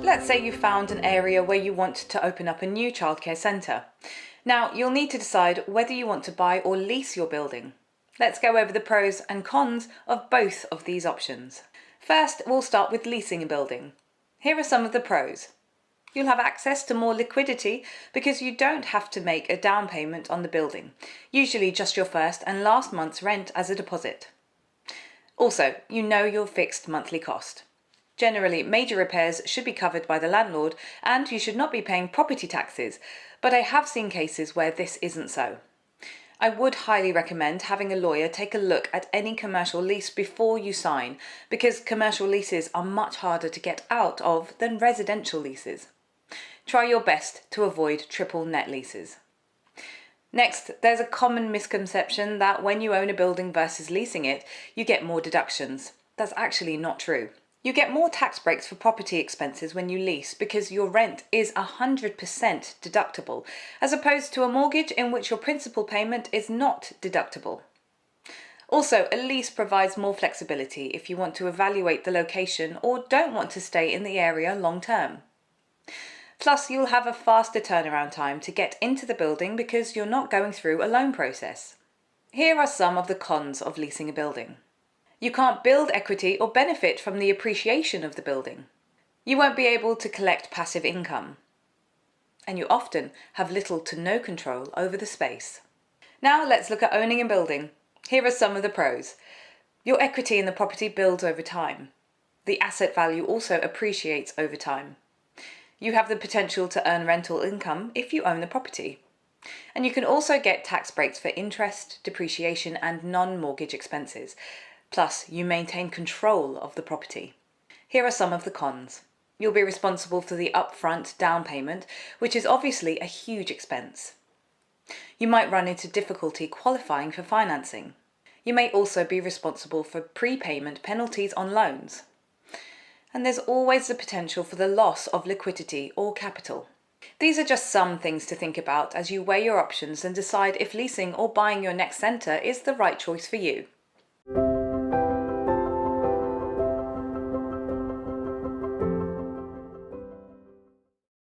Let's say you found an area where you want to open up a new childcare centre. Now, you'll need to decide whether you want to buy or lease your building. Let's go over the pros and cons of both of these options. First, we'll start with leasing a building. Here are some of the pros. You'll have access to more liquidity because you don't have to make a down payment on the building, usually just your first and last month's rent as a deposit. Also, you know your fixed monthly cost. Generally, major repairs should be covered by the landlord and you should not be paying property taxes, but I have seen cases where this isn't so. I would highly recommend having a lawyer take a look at any commercial lease before you sign, because commercial leases are much harder to get out of than residential leases. Try your best to avoid triple net leases. Next, there's a common misconception that when you own a building versus leasing it, you get more deductions. That's actually not true. You get more tax breaks for property expenses when you lease because your rent is 100% deductible, as opposed to a mortgage in which your principal payment is not deductible. Also, a lease provides more flexibility if you want to evaluate the location or don't want to stay in the area long term. Plus, you'll have a faster turnaround time to get into the building because you're not going through a loan process. Here are some of the cons of leasing a building. You can't build equity or benefit from the appreciation of the building. You won't be able to collect passive income. And you often have little to no control over the space. Now let's look at owning a building. Here are some of the pros. Your equity in the property builds over time. The asset value also appreciates over time. You have the potential to earn rental income if you own the property. And you can also get tax breaks for interest, depreciation, and non-mortgage expenses. Plus, you maintain control of the property. Here are some of the cons. You'll be responsible for the upfront down payment, which is obviously a huge expense. You might run into difficulty qualifying for financing. You may also be responsible for prepayment penalties on loans. And there's always the potential for the loss of liquidity or capital. These are just some things to think about as you weigh your options and decide if leasing or buying your next centre is the right choice for you.